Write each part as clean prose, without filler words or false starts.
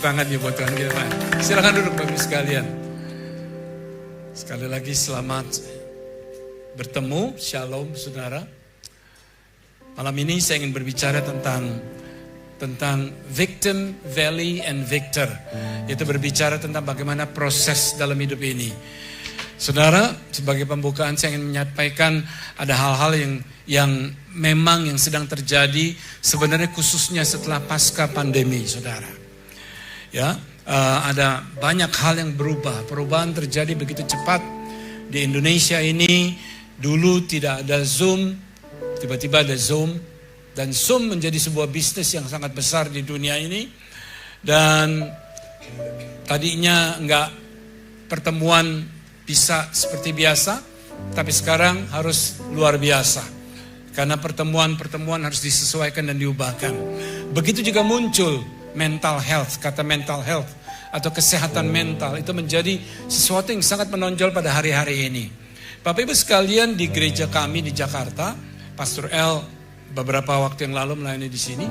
tangan ya buat Tuhan kita. Silakan duduk Bapak Ibu sekalian. Sekali lagi selamat bertemu, shalom saudara. Malam ini saya ingin berbicara tentang victim, valley, and victor. Yaitu berbicara tentang bagaimana proses dalam hidup ini. Saudara, sebagai pembukaan saya ingin menyampaikan ada hal-hal yang memang yang sedang terjadi sebenarnya khususnya setelah pasca pandemi, saudara. Ya, ada banyak hal yang berubah. Perubahan terjadi begitu cepat di Indonesia ini. Dulu tidak ada Zoom, tiba-tiba ada Zoom, dan Zoom menjadi sebuah bisnis yang sangat besar di dunia ini. Dan tadinya enggak pertemuan bisa seperti biasa, tapi sekarang harus luar biasa. Karena pertemuan-pertemuan harus disesuaikan dan diubahkan. Begitu juga muncul mental health, kata mental health atau kesehatan mental itu menjadi sesuatu yang sangat menonjol pada hari-hari ini. Bapak Ibu sekalian, di gereja kami di Jakarta, Pastor L beberapa waktu yang lalu melayani di sini.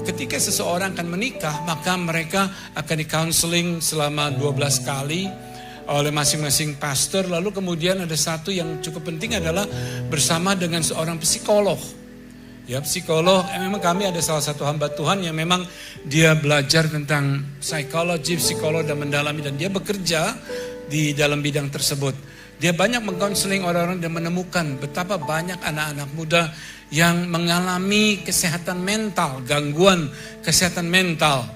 Ketika seseorang akan menikah, maka mereka akan di-counseling selama 12 kali oleh masing-masing pastor. Lalu kemudian ada satu yang cukup penting adalah bersama dengan seorang psikolog. Ya, psikolog, memang kami ada salah satu hamba Tuhan yang memang dia belajar tentang psikologi, psikolog dan mendalami, dan dia bekerja di dalam bidang tersebut. Dia banyak mengkonseling orang-orang dan menemukan betapa banyak anak-anak muda yang mengalami kesehatan mental, gangguan kesehatan mental.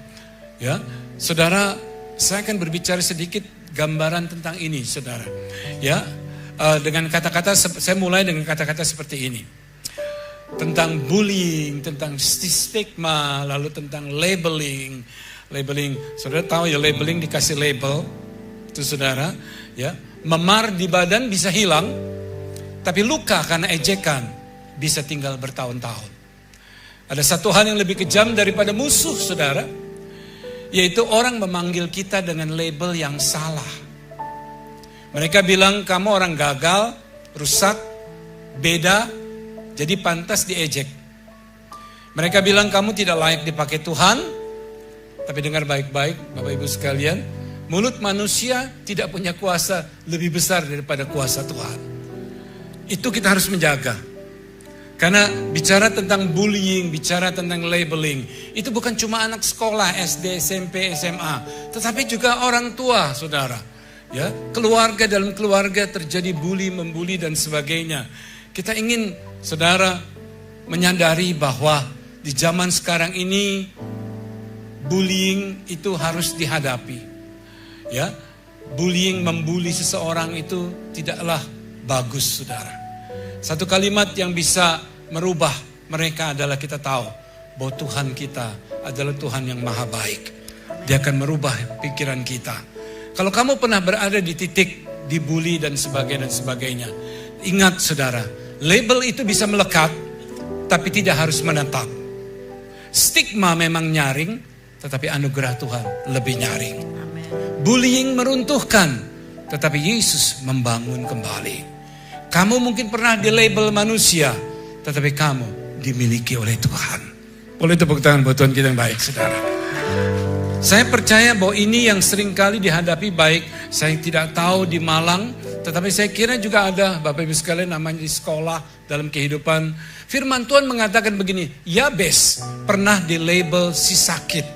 Ya, saudara, saya akan berbicara sedikit gambaran tentang ini, saudara. Ya, dengan kata-kata, saya mulai dengan kata-kata seperti ini. Tentang bullying, tentang stigma, lalu tentang labeling. Saudara tahu ya, labeling dikasih label, itu saudara. Ya, memar di badan bisa hilang, tapi luka karena ejekan bisa tinggal bertahun-tahun. Ada satu hal yang lebih kejam daripada musuh, saudara, yaitu orang memanggil kita dengan label yang salah. Mereka bilang kamu orang gagal, rusak, beda, jadi pantas diejek. Mereka bilang kamu tidak layak dipakai Tuhan. Tapi dengar baik-baik Bapak Ibu sekalian, mulut manusia tidak punya kuasa lebih besar daripada kuasa Tuhan. Itu kita harus menjaga. Karena bicara tentang bullying, bicara tentang labeling, itu bukan cuma anak sekolah, SD, SMP, SMA, tetapi juga orang tua, saudara. Ya, keluarga, dalam keluarga terjadi bully, membuli dan sebagainya. Kita ingin, saudara, menyadari bahwa di zaman sekarang ini bullying itu harus dihadapi. Ya, bullying, membuli seseorang itu tidaklah bagus, saudara. Satu kalimat yang bisa merubah mereka adalah kita tahu bahwa Tuhan kita adalah Tuhan yang maha baik. Dia akan merubah pikiran kita. Kalau kamu pernah berada di titik dibully dan sebagainya, ingat saudara, label itu bisa melekat, tapi tidak harus menetap. Stigma memang nyaring, tetapi anugerah Tuhan lebih nyaring. Amen. Bullying meruntuhkan, tetapi Yesus membangun kembali. Kamu mungkin pernah di label manusia, tetapi kamu dimiliki oleh Tuhan. Boleh tepuk tangan buat Tuhan kita yang baik, saudara. Saya percaya bahwa ini yang sering kali dihadapi, baik saya tidak tahu di Malang, tetapi saya kira juga ada Bapak Ibu sekalian namanya di sekolah, dalam kehidupan. Firman Tuhan mengatakan begini, Yabes pernah di label si sakit.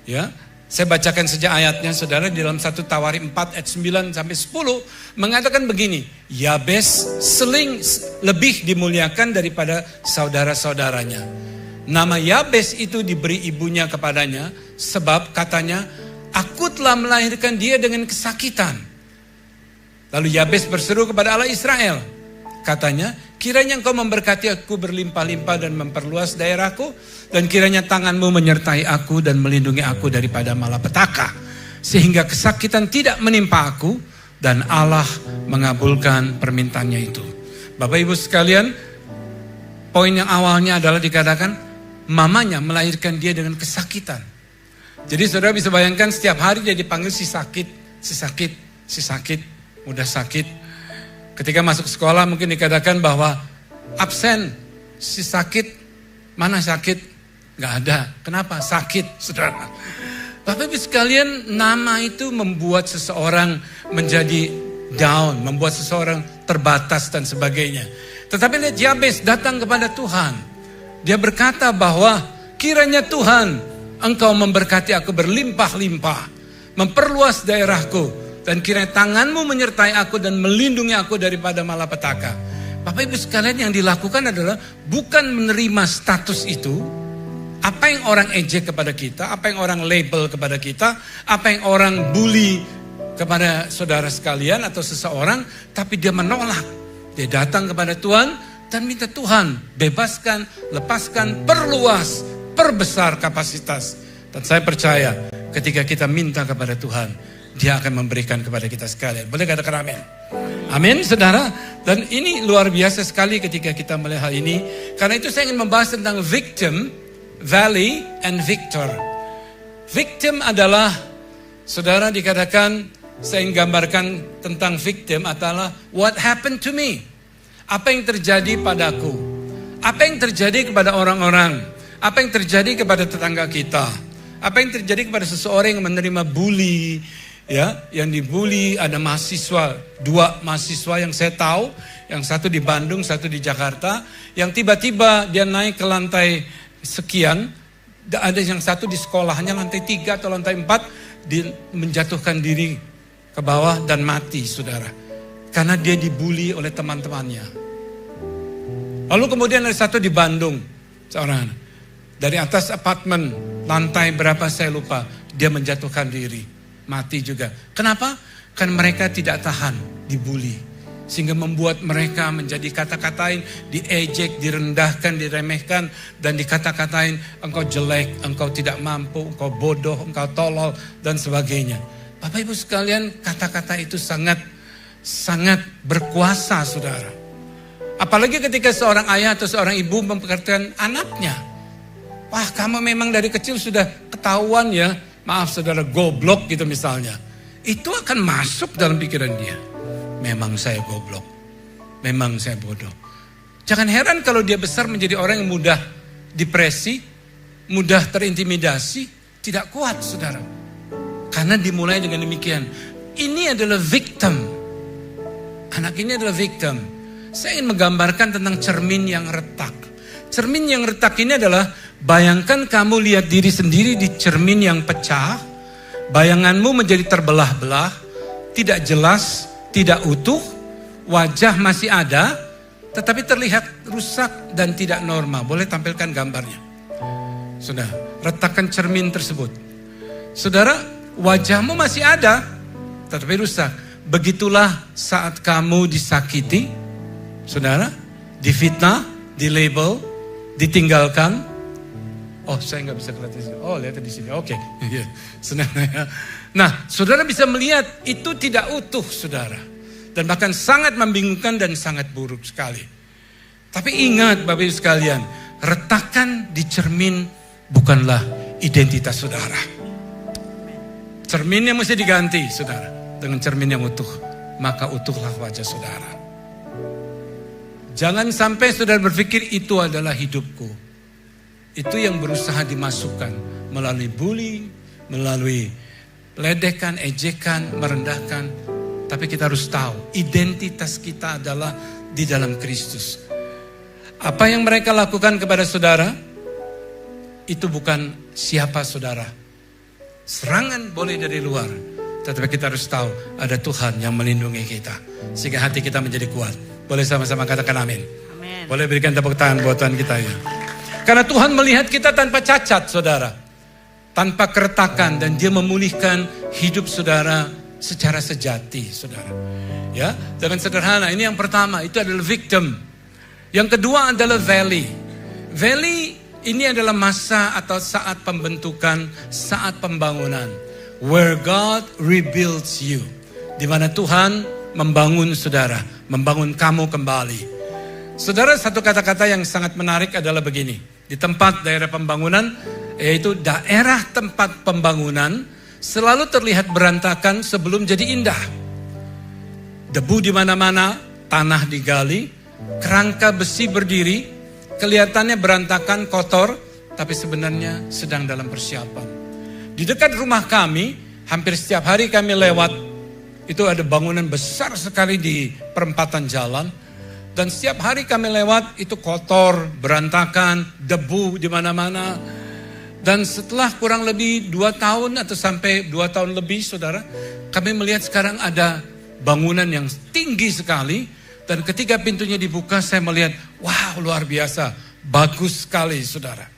Ya, saya bacakan saja ayatnya, saudara, di dalam 1 Tawarim 4 ayat 9 sampai 10 mengatakan begini, Yabes lebih dimuliakan daripada saudara-saudaranya. Nama Yabes itu diberi ibunya kepadanya sebab katanya, aku telah melahirkan dia dengan kesakitan. Lalu Yabes berseru kepada Allah Israel, katanya, kiranya engkau memberkati aku berlimpah-limpah dan memperluas daerahku, dan kiranya tanganmu menyertai aku dan melindungi aku daripada malapetaka, sehingga kesakitan tidak menimpa aku, dan Allah mengabulkan permintaannya itu. Bapak Ibu sekalian, poin yang awalnya adalah dikatakan mamanya melahirkan dia dengan kesakitan. Jadi saudara bisa bayangkan setiap hari dia dipanggil si sakit, mudah sakit. Ketika masuk sekolah mungkin dikatakan bahwa absen, si sakit, mana sakit? Gak ada. Kenapa? Sakit, saudara. Bapak Ibu sekalian, nama itu membuat seseorang menjadi down, membuat seseorang terbatas dan sebagainya. Tetapi lihat Yabes datang kepada Tuhan. Dia berkata bahwa kiranya Tuhan, Engkau memberkati aku berlimpah-limpah, memperluas daerahku, dan kiranya tanganmu menyertai aku dan melindungi aku daripada malapetaka. Bapak Ibu sekalian, yang dilakukan adalah bukan menerima status itu, apa yang orang ejek kepada kita, apa yang orang label kepada kita, apa yang orang bully kepada saudara sekalian atau seseorang, tapi dia menolak. Dia datang kepada Tuhan dan minta Tuhan bebaskan, lepaskan, perluas, perbesar kapasitas. Dan saya percaya ketika kita minta kepada Tuhan, Dia akan memberikan kepada kita sekalian. Boleh katakan amin? Amin, saudara. Dan ini luar biasa sekali ketika kita melihat hal ini. Karena itu saya ingin membahas tentang victim, valley, and victor. Victim adalah, saudara, dikatakan, saya ingin gambarkan tentang victim adalah what happened to me. Apa yang terjadi padaku. Apa yang terjadi kepada orang-orang. Apa yang terjadi kepada tetangga kita. Apa yang terjadi kepada seseorang yang menerima bully. Ya, yang dibully. Ada mahasiswa, 2 mahasiswa yang saya tahu. Yang satu di Bandung, satu di Jakarta. Yang tiba-tiba dia naik ke lantai sekian. Ada yang satu di sekolahnya lantai 3 atau lantai 4. Menjatuhkan diri ke bawah dan mati, saudara. Karena dia dibully oleh teman-temannya. Lalu kemudian ada satu di Bandung, seorang dari atas apartemen lantai berapa saya lupa, dia menjatuhkan diri, mati juga. Kenapa? Karena mereka tidak tahan dibully, sehingga membuat mereka menjadi kata-katain, diejek, direndahkan, diremehkan, dan dikata-katain engkau jelek, engkau tidak mampu, engkau bodoh, engkau tolol, dan sebagainya. Bapak Ibu sekalian, kata-kata itu sangat berkuasa, saudara. Apalagi ketika seorang ayah atau seorang ibu memperkatakan anaknya, wah kamu memang dari kecil sudah ketahuan ya, maaf saudara, goblok gitu misalnya. Itu akan masuk dalam pikiran dia. Memang saya goblok, memang saya bodoh. Jangan heran kalau dia besar menjadi orang yang mudah depresi, mudah terintimidasi, tidak kuat, saudara. Karena dimulai dengan demikian. Ini adalah victim. Anak ini adalah victim. Saya ingin menggambarkan tentang cermin yang retak. Cermin yang retak ini adalah, bayangkan kamu lihat diri sendiri di cermin yang pecah. Bayanganmu menjadi terbelah-belah, tidak jelas, tidak utuh. Wajah masih ada, tetapi terlihat rusak dan tidak normal. Boleh tampilkan gambarnya. Sudah, retakan cermin tersebut. Saudara, wajahmu masih ada, tetapi rusak. Begitulah saat kamu disakiti, saudara, difitnah, dilabel, ditinggalkan. Oh, saya nggak bisa kelihatan di sini. Oh, lihat di sini. Oke, okay. Saudara. Nah, saudara bisa melihat itu tidak utuh, saudara, dan bahkan sangat membingungkan dan sangat buruk sekali. Tapi ingat, Bapak Ibu sekalian, retakan di cermin bukanlah identitas saudara. Cerminnya mesti diganti, saudara, dengan cermin yang utuh. Maka utuhlah wajah saudara. Jangan sampai saudara berpikir itu adalah hidupku. Itu yang berusaha dimasukkan melalui bullying, melalui ledekan, ejekan, merendahkan. Tapi kita harus tahu identitas kita adalah di dalam Kristus. Apa yang mereka lakukan kepada saudara itu bukan siapa saudara. Serangan boleh dari luar, tetapi kita harus tahu ada Tuhan yang melindungi kita sehingga hati kita menjadi kuat. Boleh sama-sama katakan amin. Amin. Boleh berikan tepuk tangan buat Tuhan kita ya. Karena Tuhan melihat kita tanpa cacat, saudara, tanpa keretakan, dan Dia memulihkan hidup saudara secara sejati, saudara. Ya, dengan sederhana. Ini yang pertama, itu adalah victim. Yang kedua adalah valley. Valley ini adalah masa atau saat pembentukan, saat pembangunan. Where God rebuilds you. Di mana Tuhan membangun saudara, membangun kamu kembali. Saudara, satu kata-kata yang sangat menarik adalah begini. Di tempat daerah pembangunan, yaitu daerah tempat pembangunan, selalu terlihat berantakan sebelum jadi indah. Debu di mana-mana, tanah digali, kerangka besi berdiri, kelihatannya berantakan, kotor, tapi sebenarnya sedang dalam persiapan. Di dekat rumah kami, hampir setiap hari kami lewat, itu ada bangunan besar sekali di perempatan jalan. Dan setiap hari kami lewat, itu kotor, berantakan, debu di mana-mana. Dan setelah kurang lebih 2 tahun atau sampai 2 tahun lebih, saudara, kami melihat sekarang ada bangunan yang tinggi sekali. Dan ketika pintunya dibuka, saya melihat, wow, luar biasa, bagus sekali, saudara.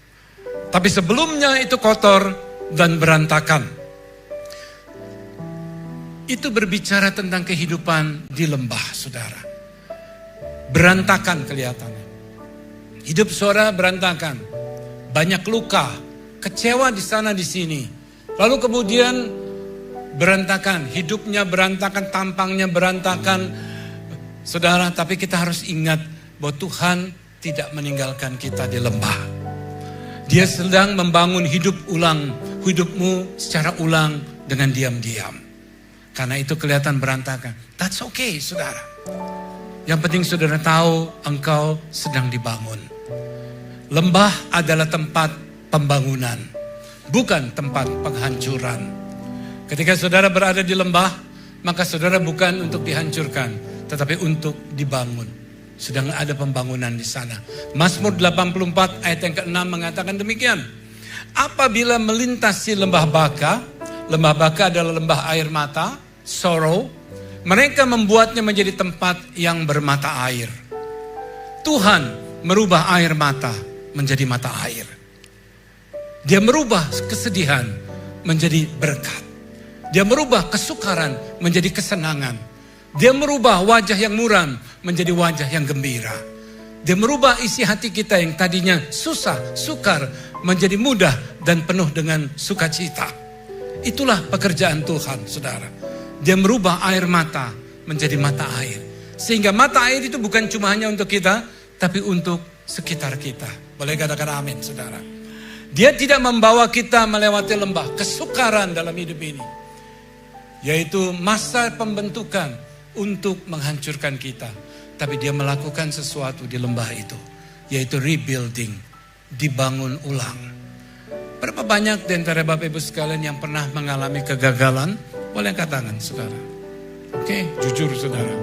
Tapi sebelumnya itu kotor dan berantakan. Itu berbicara tentang kehidupan di lembah, saudara. Berantakan kelihatannya. Hidup saudara berantakan. Banyak luka, kecewa di sana di sini. Lalu kemudian berantakan, hidupnya berantakan, tampangnya berantakan. Saudara, tapi kita harus ingat bahwa Tuhan tidak meninggalkan kita di lembah. Dia sedang membangun hidupmu secara ulang dengan diam-diam. Karena itu kelihatan berantakan. That's okay, saudara. Yang penting saudara tahu engkau sedang dibangun. Lembah adalah tempat pembangunan, bukan tempat penghancuran. Ketika saudara berada di lembah, maka saudara bukan untuk dihancurkan, tetapi untuk dibangun. Sedang ada pembangunan di sana. Mazmur 84 ayat yang ke-6 mengatakan demikian. Apabila melintasi lembah Baka adalah lembah air mata, sorrow. Mereka membuatnya menjadi tempat yang bermata air. Tuhan merubah air mata menjadi mata air. Dia merubah kesedihan menjadi berkat. Dia merubah kesukaran menjadi kesenangan. Dia merubah wajah yang muram menjadi wajah yang gembira. Dia merubah isi hati kita yang tadinya susah, sukar menjadi mudah dan penuh dengan sukacita. Itulah pekerjaan Tuhan, saudara. Dia merubah air mata menjadi mata air. Sehingga mata air itu bukan cuma hanya untuk kita, tapi untuk sekitar kita. Boleh katakan amin, saudara. Dia tidak membawa kita melewati lembah kesukaran dalam hidup ini. Yaitu masa pembentukan untuk menghancurkan kita. Tapi dia melakukan sesuatu di lembah itu. Yaitu rebuilding, dibangun ulang. Berapa banyak di antara Bapak Ibu sekalian yang pernah mengalami kegagalan? Boleh angkat tangan, saudara. Oke, jujur saudara.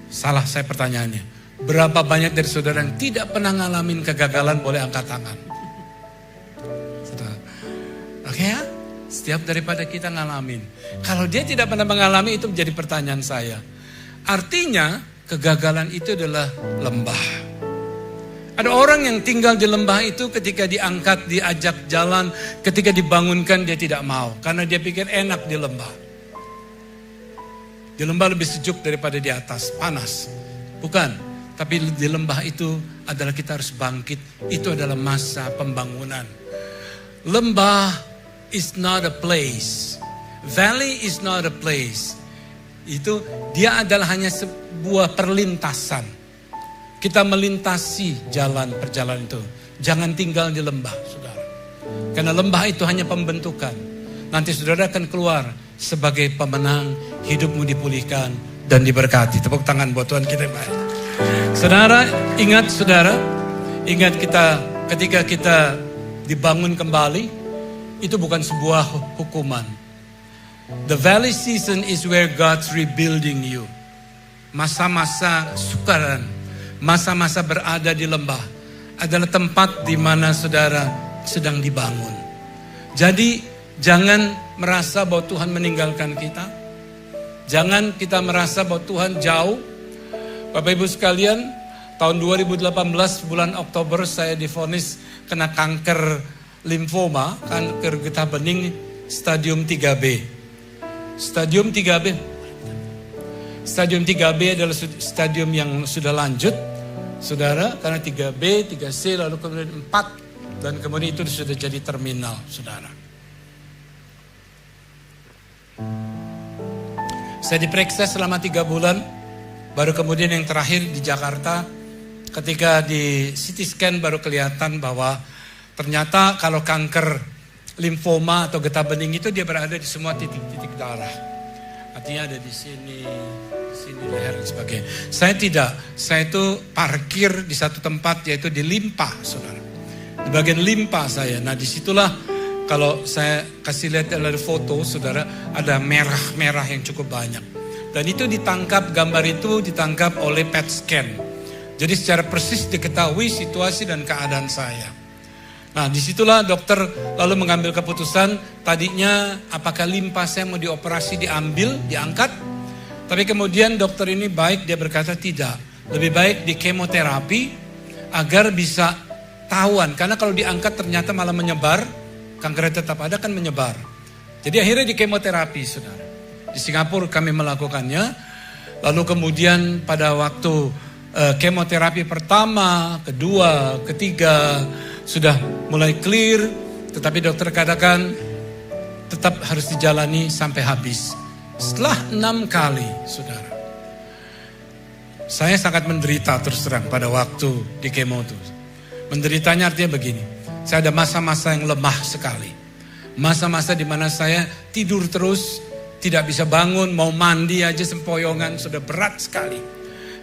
Salah saya pertanyaannya. Berapa banyak dari saudara yang tidak pernah ngalamin kegagalan? Boleh angkat tangan. Saudara. Oke ya? Setiap daripada kita ngalamin. Kalau dia tidak pernah mengalami, itu menjadi pertanyaan saya. Artinya kegagalan itu adalah lembah. Ada orang yang tinggal di lembah itu ketika diangkat, diajak jalan, ketika dibangunkan dia tidak mau. Karena dia pikir enak di lembah. Di lembah lebih sejuk daripada di atas, panas. Bukan, tapi di lembah itu adalah kita harus bangkit. Itu adalah masa pembangunan. Lembah is not a place. Valley is not a place. Itu dia adalah hanya sebuah perlintasan. Kita melintasi perjalanan itu. Jangan tinggal di lembah, saudara. Karena lembah itu hanya pembentukan. Nanti saudara akan keluar sebagai pemenang, hidupmu dipulihkan dan diberkati. Tepuk tangan buat Tuhan kita yang baik. Saudara, ingat kita ketika kita dibangun kembali, itu bukan sebuah hukuman. The valley season is where God's rebuilding you. Masa-masa sukaran, masa-masa berada di lembah adalah tempat di mana saudara sedang dibangun. Jadi jangan merasa bahwa Tuhan meninggalkan kita. Jangan kita merasa bahwa Tuhan jauh. Bapak Ibu sekalian, tahun 2018 bulan Oktober saya divonis kena kanker limfoma, kanker getah bening stadium 3B. Stadium 3B adalah stadium yang sudah lanjut, saudara, karena 3B, 3C, lalu kemudian 4, dan kemudian itu sudah jadi terminal, saudara. Saya diperiksa selama 3 bulan, baru kemudian yang terakhir di Jakarta, ketika di CT scan baru kelihatan bahwa ternyata kalau kanker limfoma atau getah bening itu dia berada di semua titik-titik darah. Artinya ada di sini leher dan sebagainya. Saya tidak, saya itu parkir di satu tempat yaitu di limpa, saudara. di bagian limpa saya. Nah disitulah kalau saya kasih lihat dari foto saudara, ada merah-merah yang cukup banyak. Dan itu ditangkap, gambar itu ditangkap oleh PET scan. Jadi secara persis diketahui situasi dan keadaan saya. Nah disitulah dokter lalu mengambil keputusan, tadinya apakah limpa saya mau dioperasi, diambil, diangkat. Tapi kemudian dokter ini baik, dia berkata tidak. Lebih baik di kemoterapi agar bisa tahuan. Karena kalau diangkat ternyata malah menyebar, kankernya tetap ada kan menyebar. Jadi akhirnya di kemoterapi saudara. Di Singapura kami melakukannya. Lalu kemudian pada waktu kemoterapi pertama, kedua, ketiga sudah mulai clear. Tetapi dokter katakan tetap harus dijalani sampai habis. Setelah 6 kali saudara, saya sangat menderita terus terang pada waktu di kemo itu. Menderitanya artinya begini, saya ada masa-masa yang lemah sekali. Masa-masa di mana saya tidur terus, tidak bisa bangun, mau mandi aja sempoyongan, sudah berat sekali.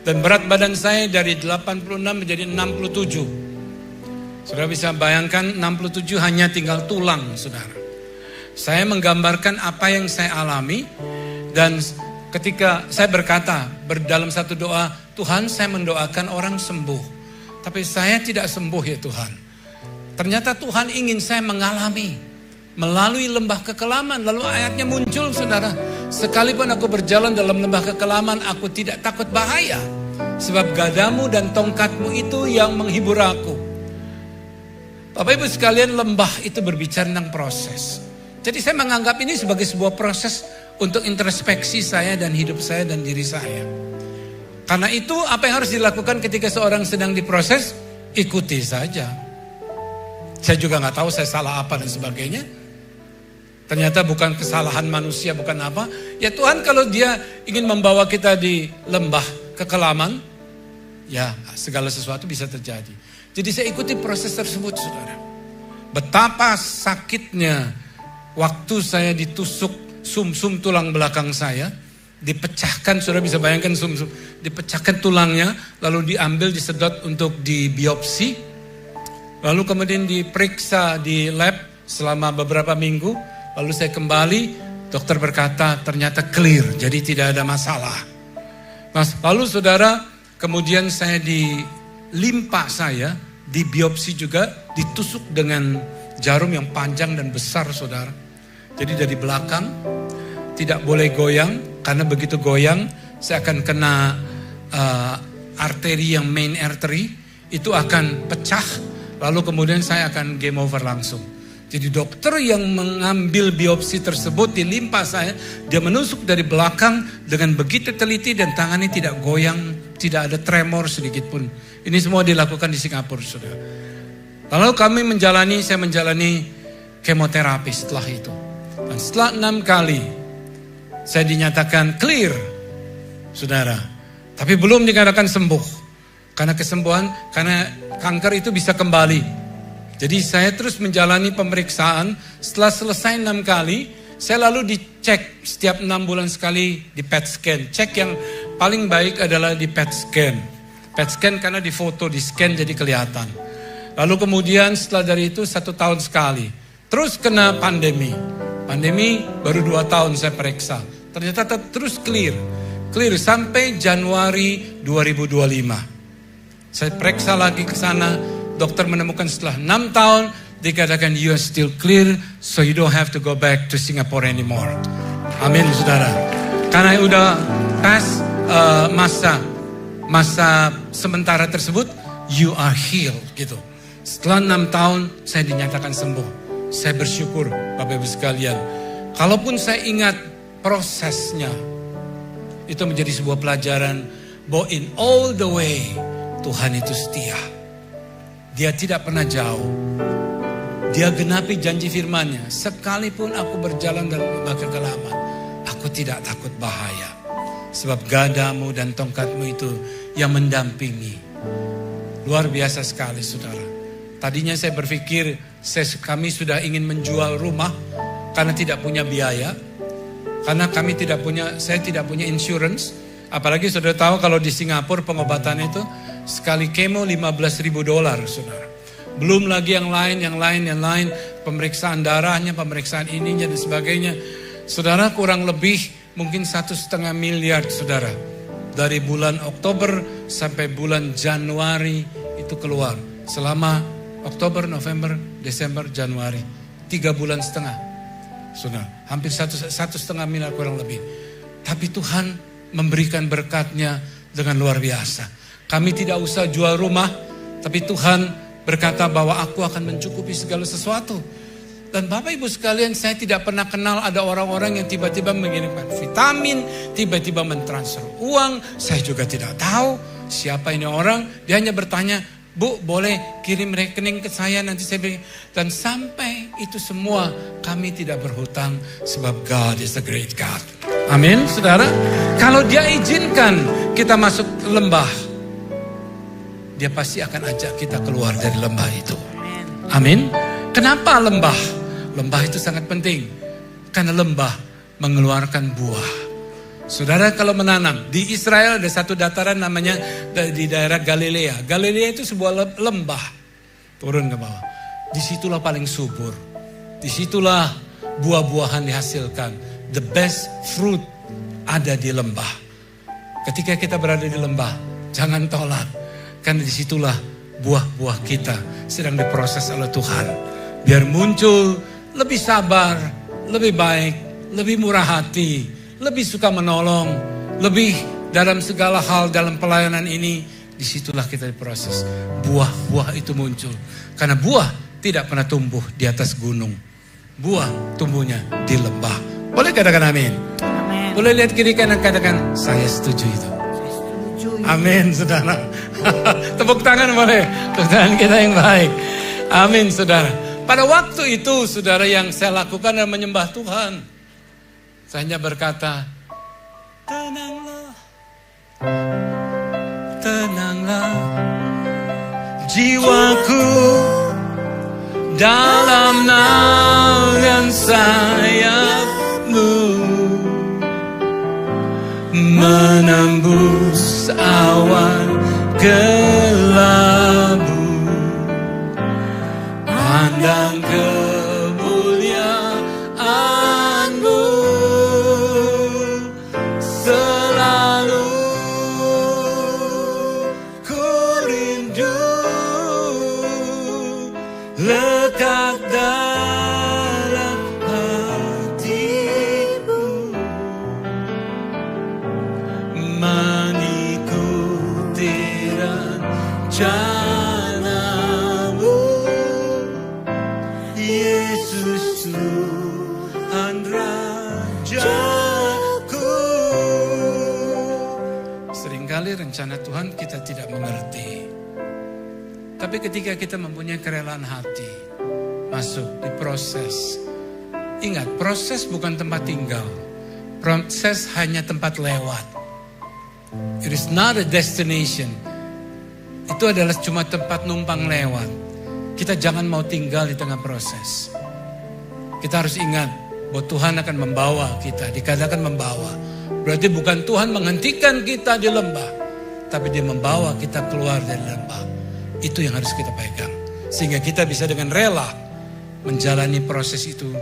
Dan berat badan saya dari 86 menjadi 67. Saudara bisa bayangkan 67 hanya tinggal tulang saudara. Saya menggambarkan apa yang saya alami dan ketika saya berkata dalam satu doa, Tuhan saya mendoakan orang sembuh. Tapi saya tidak sembuh ya Tuhan. Ternyata Tuhan ingin saya mengalami melalui lembah kekelaman. Lalu ayatnya muncul saudara. Sekalipun aku berjalan dalam lembah kekelaman, aku tidak takut bahaya. Sebab gadamu dan tongkatmu itu yang menghibur aku. Bapak Ibu sekalian, lembah itu berbicara tentang proses. Jadi saya menganggap ini sebagai sebuah proses untuk introspeksi saya dan hidup saya dan diri saya. Karena itu apa yang harus dilakukan ketika seorang sedang diproses? Ikuti saja. Saya juga gak tahu saya salah apa dan sebagainya. Ternyata bukan kesalahan manusia, bukan apa. Ya Tuhan kalau dia ingin membawa kita di lembah kekelaman, ya segala sesuatu bisa terjadi. Jadi saya ikuti proses tersebut saudara. Betapa sakitnya waktu saya ditusuk sumsum tulang belakang saya, dipecahkan, saudara bisa bayangkan sumsum, dipecahkan tulangnya, lalu diambil, disedot untuk dibiopsi, lalu kemudian diperiksa di lab selama beberapa minggu, lalu saya kembali, dokter berkata ternyata clear, jadi tidak ada masalah. Nah, lalu saudara, kemudian saya di limpa saya, dibiopsi juga, ditusuk dengan jarum yang panjang dan besar saudara. Jadi dari belakang tidak boleh goyang, karena begitu goyang saya akan kena arteri yang main artery, itu akan pecah, lalu kemudian saya akan game over langsung. Jadi dokter yang mengambil biopsi tersebut di limpa saya, dia menusuk dari belakang dengan begitu teliti dan tangannya tidak goyang, tidak ada tremor sedikit pun. Ini semua dilakukan di Singapura saudara. Lalu saya menjalani kemoterapi setelah itu. Dan setelah 6 kali saya dinyatakan clear saudara. Tapi belum dikatakan sembuh. Karena kanker itu bisa kembali. Jadi saya terus menjalani pemeriksaan. Setelah selesai 6 kali, saya lalu dicek setiap 6 bulan sekali di PET scan. Cek yang paling baik adalah di PET scan. PET scan karena di foto, di scan jadi kelihatan. Lalu kemudian setelah dari itu 1 tahun sekali. Terus kena pandemi. Pandemi baru 2 tahun saya periksa. Ternyata terus clear sampai Januari 2025. Saya periksa lagi ke sana, dokter menemukan setelah 6 tahun dikatakan you are still clear, so you don't have to go back to Singapore anymore. Amin saudara. Karena udah pas masa sementara tersebut, you are healed gitu. Setelah 6 tahun saya dinyatakan sembuh. Saya bersyukur Bapak Ibu sekalian. Kalaupun saya ingat prosesnya, itu menjadi sebuah pelajaran bahwa in all the way Tuhan itu setia. Dia tidak pernah jauh. Dia genapi janji firman-Nya. Sekalipun aku berjalan dalam lembah kekelaman, aku tidak takut bahaya. Sebab gadamu dan tongkatmu itu yang mendampingi. Luar biasa sekali saudara. Tadinya saya berpikir kami sudah ingin menjual rumah karena tidak punya biaya. Karena saya tidak punya insurance. Apalagi saudara tahu kalau di Singapura pengobatan itu sekali kemo $15,000 saudara. Belum lagi yang lain, pemeriksaan darahnya, pemeriksaan ininya dan sebagainya. Saudara, kurang lebih mungkin 1,5 miliar saudara. Dari bulan Oktober sampai bulan Januari itu keluar. Selama Oktober, November, Desember, Januari. 3,5 bulan. Saudara, hampir 1,5 miliar kurang lebih. Tapi Tuhan memberikan berkatnya dengan luar biasa. Kami tidak usah jual rumah, tapi Tuhan berkata bahwa aku akan mencukupi segala sesuatu. Dan Bapak Ibu sekalian, saya tidak pernah kenal ada orang-orang yang tiba-tiba mengirimkan vitamin, tiba-tiba mentransfer uang. Saya juga tidak tahu siapa ini orang. Dia hanya bertanya, Bu, boleh kirim rekening ke saya, nanti saya beri. Dan sampai itu semua kami tidak berhutang sebab God is a great God. Amin, saudara. Kalau dia izinkan kita masuk lembah, dia pasti akan ajak kita keluar dari lembah itu. Amin. Kenapa lembah? Lembah itu sangat penting. Karena lembah mengeluarkan buah. Saudara, kalau menanam, di Israel ada satu dataran namanya di daerah Galilea. Galilea itu sebuah lembah. Turun ke bawah. Disitulah paling subur. Disitulah buah-buahan dihasilkan. The best fruit ada di lembah. Ketika kita berada di lembah, jangan tolak. Karena disitulah buah-buah kita sedang diproses oleh Tuhan. Biar muncul lebih sabar, lebih baik, lebih murah hati, lebih suka menolong, lebih dalam segala hal dalam pelayanan ini. Disitulah kita diproses. Buah-buah itu muncul. Karena buah tidak pernah tumbuh di atas gunung. Buah tumbuhnya di lembah. Boleh katakan amin? Amin. Boleh lihat kiri kanan katakan, saya setuju itu. Amin, saudara. Tepuk tangan boleh. Tepuk tangan kita yang baik. Amin, saudara. Pada waktu itu, saudara, yang saya lakukan adalah menyembah Tuhan. Saya hanya berkata, tenanglah, tenanglah, jiwaku dalam naungan sayapmu, menembus awan kelabu, pandang kemuliaan-Mu, selalu ku rindu lekat dalam hatiku, mengikuti rencana-Mu, Yesus Tuhan Rajaku. Seringkali rencana Tuhan kita tidak mengerti. Tapi ketika kita mempunyai kerelaan hati, masuk, diproses. Ingat, proses bukan tempat tinggal. Proses hanya tempat lewat. It is not a destination. Itu adalah cuma tempat numpang lewat. Kita jangan mau tinggal di tengah proses. Kita harus ingat bahwa Tuhan akan membawa kita. Dikatakan membawa. Berarti bukan Tuhan menghentikan kita di lembah, tapi Dia membawa kita keluar dari lembah. Itu yang harus kita pegang. Sehingga kita bisa dengan rela menjalani proses itu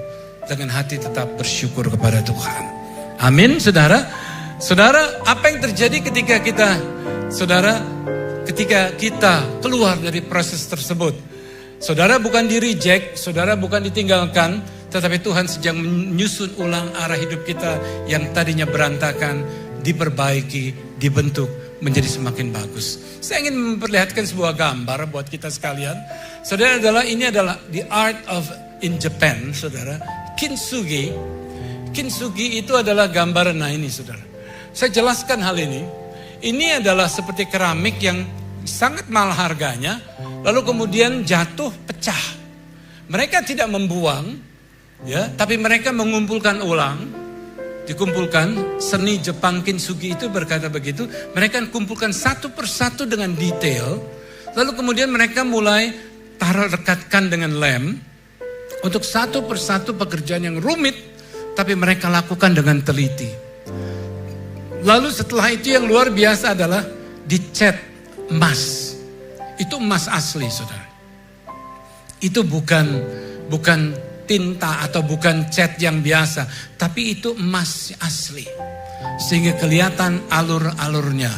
dengan hati tetap bersyukur kepada Tuhan. Amin, saudara. Saudara, apa yang terjadi ketika kita, saudara, ketika kita keluar dari proses tersebut? Saudara bukan di-reject, saudara bukan ditinggalkan, tetapi Tuhan sedang menyusun ulang arah hidup kita yang tadinya berantakan, diperbaiki, dibentuk menjadi semakin bagus. Saya ingin memperlihatkan sebuah gambar buat kita sekalian. Saudara, ini adalah the art of in Japan, saudara. Kintsugi. Kintsugi itu adalah gambaran, nah ini saudara. Saya jelaskan hal ini. Ini adalah seperti keramik yang sangat mahal harganya, lalu kemudian jatuh, pecah. Mereka tidak membuang, ya, tapi mereka mengumpulkan ulang. Dikumpulkan, seni Jepang Kintsugi itu berkata begitu, mereka kumpulkan satu persatu dengan detail, lalu kemudian mereka mulai rekatkan dengan lem, untuk satu persatu pekerjaan yang rumit, tapi mereka lakukan dengan teliti. Lalu setelah itu yang luar biasa adalah dicat emas. Itu emas asli, saudara. Itu bukan tinta atau bukan cat yang biasa, tapi itu emas asli. Sehingga kelihatan alur-alurnya.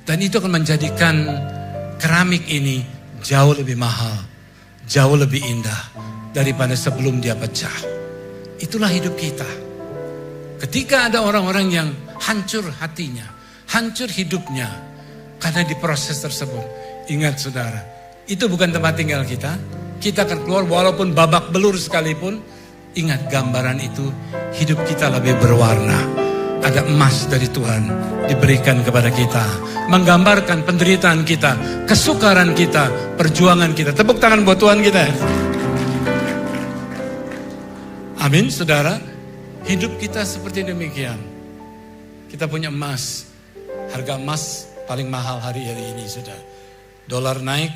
Dan itu akan menjadikan keramik ini jauh lebih mahal, jauh lebih indah daripada sebelum dia pecah. Itulah hidup kita. Ketika ada orang-orang yang hancur hatinya, hancur hidupnya karena di proses tersebut. Ingat saudara, itu bukan tempat tinggal kita. Kita akan keluar walaupun babak belur sekalipun. Ingat gambaran itu, hidup kita lebih berwarna. Ada emas dari Tuhan diberikan kepada kita. Menggambarkan penderitaan kita, kesukaran kita, perjuangan kita. Tepuk tangan buat Tuhan kita. Amin saudara. Hidup kita seperti demikian. Kita punya emas. Harga emas paling mahal hari-hari ini saudara. Dolar naik,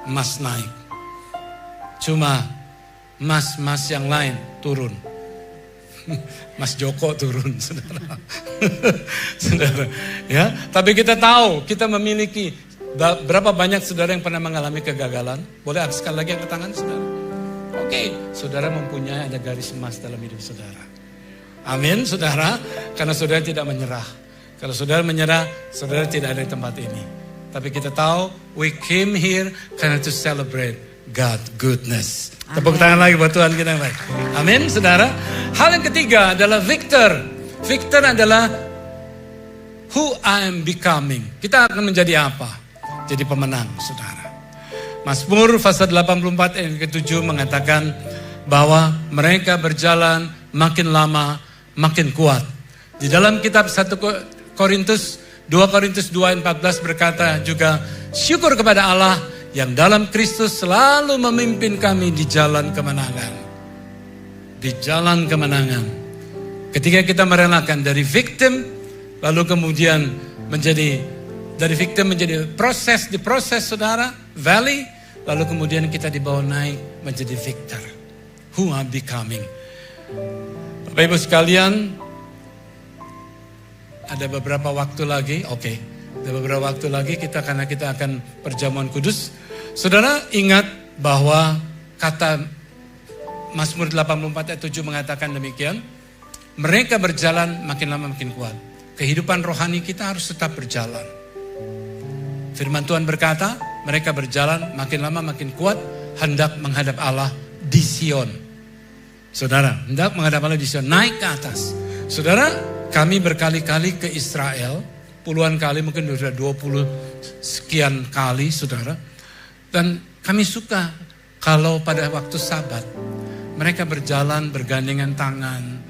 emas naik. Cuma emas-emas yang lain turun. Mas Joko turun, saudara. Saudara, ya. Tapi kita tahu, kita memiliki berapa banyak saudara yang pernah mengalami kegagalan. Boleh sekali lagi angkat tangan, saudara. Oke, saudara mempunyai ada garis emas dalam hidup saudara. Amin, saudara. Karena saudara tidak menyerah. Kalau saudara menyerah, saudara tidak ada di tempat ini. Tapi kita tahu, we came here karena to celebrate God goodness. Tepuk tangan lagi buat Tuhan kita yang baik. Amin, saudara. Hal yang ketiga adalah victor. Victor adalah who I am becoming. Kita akan menjadi apa? Jadi pemenang, saudara. Mazmur pasal 84 ayat ke-7 mengatakan bahwa mereka berjalan makin lama makin kuat. Di dalam kitab 2 Korintus 2 ayat 14 berkata juga, syukur kepada Allah yang dalam Kristus selalu memimpin kami di jalan kemenangan. Di jalan kemenangan. Ketika kita merelakan dari victim, lalu kemudian menjadi, dari victim menjadi diproses saudara, valley, lalu kemudian kita dibawa naik menjadi victor. Who are becoming. Bapak Ibu sekalian, ada beberapa waktu lagi, ada beberapa waktu lagi karena kita akan perjamuan kudus. Saudara ingat bahwa kata Mazmur 84 ayat 7 mengatakan demikian. Mereka berjalan makin lama makin kuat. Kehidupan rohani kita harus tetap berjalan. Firman Tuhan berkata, mereka berjalan makin lama makin kuat, hendak menghadap Allah di Sion. Saudara, hendak menghadap Allah di Sion, naik ke atas. Saudara, kami berkali-kali ke Israel, puluhan kali, mungkin sudah 20 sekian kali, saudara. Dan kami suka kalau pada waktu Sabat, mereka berjalan bergandengan tangan.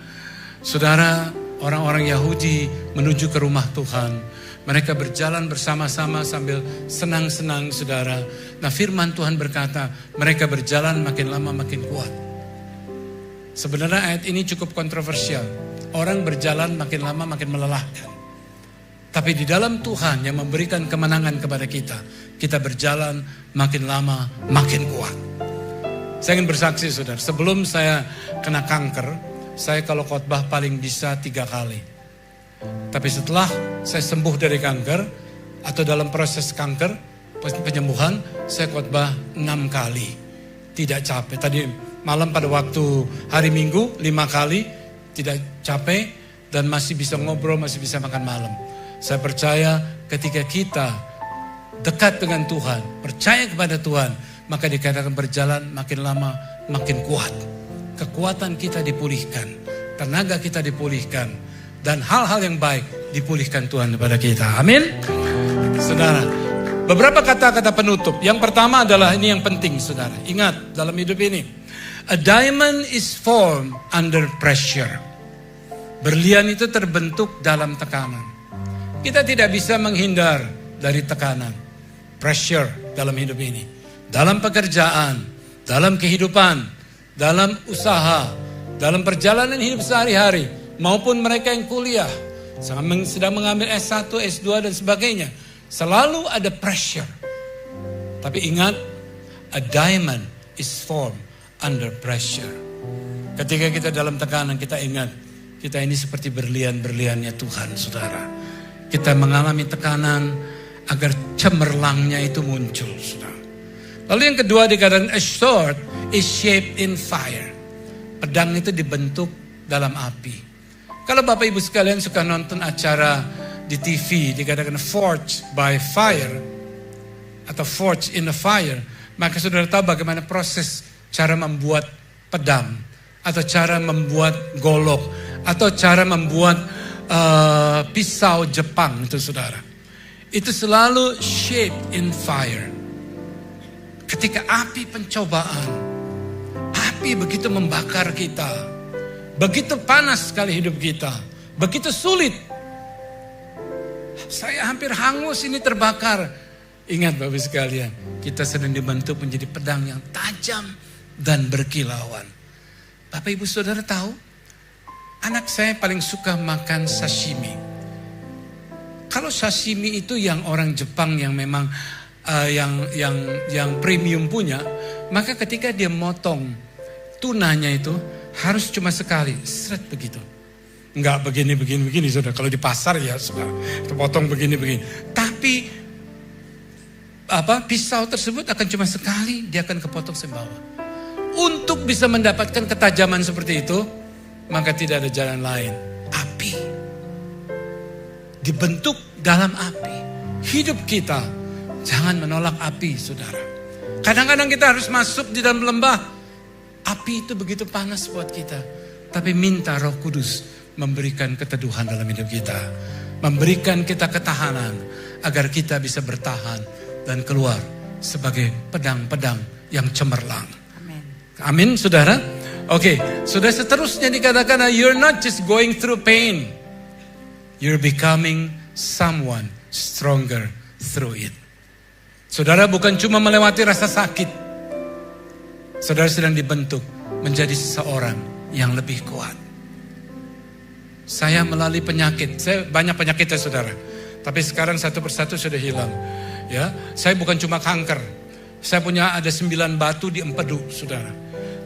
Saudara, orang-orang Yahudi menuju ke rumah Tuhan. Mereka berjalan bersama-sama sambil senang-senang, saudara. Nah, firman Tuhan berkata, mereka berjalan makin lama makin kuat. Sebenarnya ayat ini cukup kontroversial. Orang berjalan makin lama makin melelahkan. Tapi di dalam Tuhan yang memberikan kemenangan kepada kita, kita berjalan makin lama makin kuat. Saya ingin bersaksi saudara, sebelum saya kena kanker, saya kalau khotbah paling bisa 3 kali. Tapi setelah saya sembuh dari kanker, atau dalam proses kanker, penyembuhan, saya khotbah 6 kali. Tidak capek. Tadi malam pada waktu hari Minggu 5 kali, tidak capek dan masih bisa ngobrol, masih bisa makan malam. Saya percaya ketika kita dekat dengan Tuhan, percaya kepada Tuhan, maka dikatakan berjalan makin lama makin kuat. Kekuatan kita dipulihkan, tenaga kita dipulihkan, dan hal-hal yang baik dipulihkan Tuhan kepada kita. Amin. Saudara, beberapa kata-kata penutup. Yang pertama adalah ini yang penting, saudara. Ingat dalam hidup ini, a diamond is formed under pressure. Berlian itu terbentuk dalam tekanan. Kita tidak bisa menghindar dari tekanan, pressure dalam hidup ini. Dalam pekerjaan, dalam kehidupan, dalam usaha, dalam perjalanan hidup sehari-hari, maupun mereka yang kuliah, sedang mengambil S1, S2 dan sebagainya. Selalu ada pressure. Tapi ingat, a diamond is formed under pressure. Ketika kita dalam tekanan, kita ingat, kita ini seperti berlian-berliannya Tuhan, saudara. Kita mengalami tekanan agar cemerlangnya itu muncul, saudara. Lalu yang kedua dikatakan a sword is shaped in fire. Pedang itu dibentuk dalam api. Kalau Bapak Ibu sekalian suka nonton acara di TV dikatakan forged by fire atau forged in the fire, maka saudara tahu bagaimana proses cara membuat pedang atau cara membuat golok atau cara membuat pisau Jepang itu saudara. Itu selalu shaped in fire. Ketika api pencobaan, api begitu membakar kita, begitu panas sekali hidup kita, begitu sulit. Saya hampir hangus ini terbakar. Ingat Bapak sekalian, kita sedang dibentuk menjadi pedang yang tajam dan berkilauan. Bapak Ibu Saudara tahu, anak saya paling suka makan sashimi. Kalau sashimi itu yang orang Jepang yang memang yang premium punya, maka ketika dia motong tunanya itu harus cuma sekali, seret begitu. Enggak begini saudara. Kalau di pasar ya sudah potong begini. Tapi pisau tersebut akan cuma sekali, dia akan kepotong sembawa. Untuk bisa mendapatkan ketajaman seperti itu, maka tidak ada jalan lain. Api. Dibentuk dalam api. Hidup kita jangan menolak api, saudara. Kadang-kadang kita harus masuk di dalam lembah. Api itu begitu panas buat kita. Tapi minta Roh Kudus memberikan keteduhan dalam hidup kita. Memberikan kita ketahanan agar kita bisa bertahan dan keluar sebagai pedang-pedang yang cemerlang. Amin. Amin, saudara. Oke, sudah seterusnya dikatakan, you're not just going through pain. You're becoming someone stronger through it. Saudara bukan cuma melewati rasa sakit. Saudara sedang dibentuk menjadi seseorang yang lebih kuat. Saya melalui penyakit. Saya banyak penyakit ya saudara. Tapi sekarang satu persatu sudah hilang. Ya, saya bukan cuma kanker. Saya punya ada 9 batu di empedu, saudara.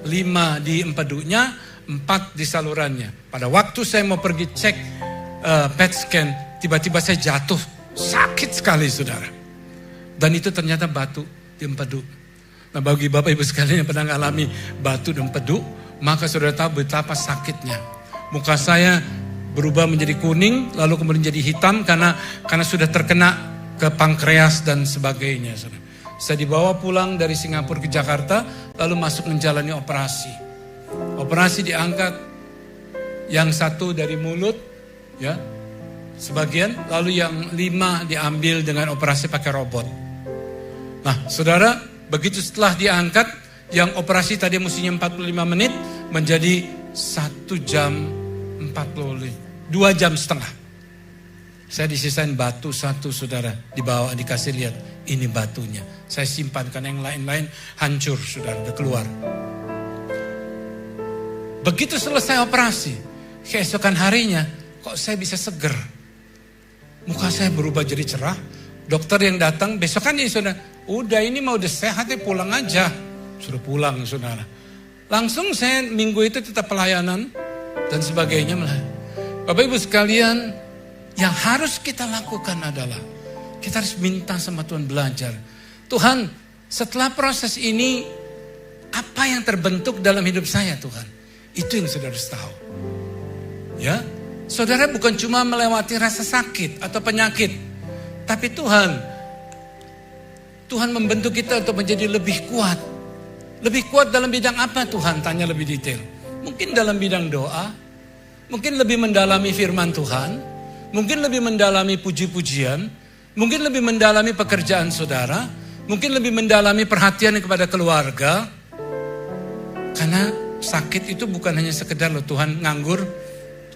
5 di empedunya, 4 di salurannya. Pada waktu saya mau pergi cek PET scan, tiba-tiba saya jatuh. Sakit sekali, saudara. Dan itu ternyata batu di empedu. Nah, bagi Bapak Ibu sekalian yang pernah mengalami batu di empedu, maka saudara tahu betapa sakitnya. Muka saya berubah menjadi kuning, lalu kemudian jadi hitam karena sudah terkena ke pankreas dan sebagainya. Saya dibawa pulang dari Singapura ke Jakarta, lalu masuk menjalani operasi. Operasi diangkat, yang 1 dari mulut, ya, sebagian, lalu yang 5 diambil dengan operasi pakai robot. Nah, saudara, begitu setelah diangkat, yang operasi tadi mestinya 45 menit menjadi 1 jam 45, 2 jam setengah. Saya disisain batu 1, saudara, dibawa dikasih lihat, ini batunya. Saya simpan karena yang lain-lain hancur, saudara, udah keluar. Begitu selesai operasi, keesokan harinya, kok saya bisa seger. Muka saya berubah jadi cerah. Dokter yang datang besokannya, saudara, udah ini mau udah sehat ya, pulang aja. Suruh pulang, saudara. Langsung saya minggu itu tetap pelayanan dan sebagainya. Bapak Ibu sekalian, yang harus kita lakukan adalah kita harus minta sama Tuhan, belajar. Tuhan, setelah proses ini apa yang terbentuk dalam hidup saya, Tuhan? Itu yang saudara harus tahu. Ya, saudara bukan cuma melewati rasa sakit atau penyakit, tapi Tuhan membentuk kita untuk menjadi lebih kuat. Lebih kuat dalam bidang apa Tuhan? Tanya lebih detail. Mungkin dalam bidang doa, mungkin lebih mendalami firman Tuhan, mungkin lebih mendalami puji-pujian, mungkin lebih mendalami pekerjaan saudara, mungkin lebih mendalami perhatian kepada keluarga. Karena sakit itu bukan hanya sekedar loh Tuhan nganggur,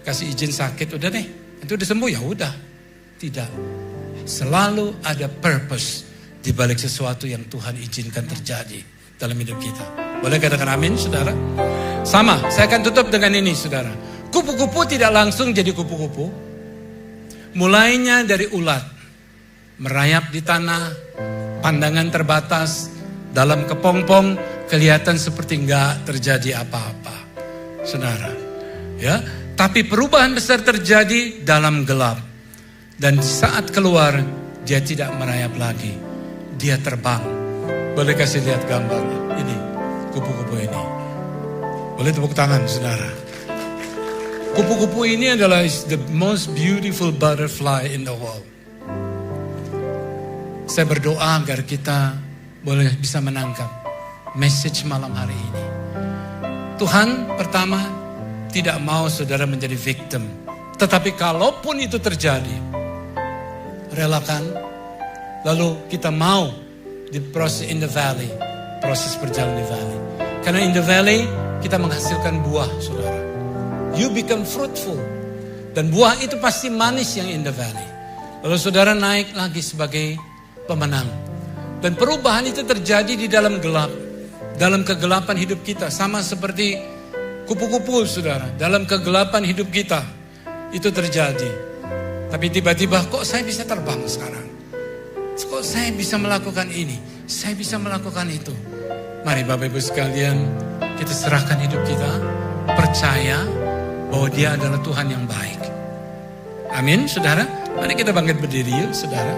kasih izin sakit, udah deh, itu udah sembuh ya udah. Tidak. Selalu ada purpose di balik sesuatu yang Tuhan izinkan terjadi dalam hidup kita. Boleh katakan amin, saudara? Sama, saya akan tutup dengan ini, saudara. Kupu-kupu tidak langsung jadi kupu-kupu. Mulainya dari ulat, merayap di tanah, pandangan terbatas, dalam kepompong, kelihatan seperti enggak terjadi apa-apa. Saudara, ya. Tapi perubahan besar terjadi dalam gelap. Dan saat keluar, dia tidak merayap lagi. Dia terbang. Boleh kasih lihat gambar ini, kupu-kupu ini. Boleh tepuk tangan, saudara. Kupu-kupu ini adalah the most beautiful butterfly in the world. Saya berdoa agar kita boleh bisa menangkap message malam hari ini. Tuhan pertama tidak mau saudara menjadi victim. Tetapi kalaupun itu terjadi, relakan. Lalu kita mau di proses in the valley, proses berjalan di valley. Karena in the valley kita menghasilkan buah, saudara. You become fruitful. Dan buah itu pasti manis yang in the valley. Lalu saudara naik lagi sebagai pemenang. Dan perubahan itu terjadi di dalam gelap. Dalam kegelapan hidup kita. Sama seperti kupu-kupu, saudara. Dalam kegelapan hidup kita. Itu terjadi. Tapi tiba-tiba kok saya bisa terbang sekarang? Kok saya bisa melakukan ini? Saya bisa melakukan itu. Mari Bapak Ibu sekalian, kita serahkan hidup kita. Percaya bahwa Dia adalah Tuhan yang baik. Amin, saudara. Mari kita bangkit berdiri yuk, saudara.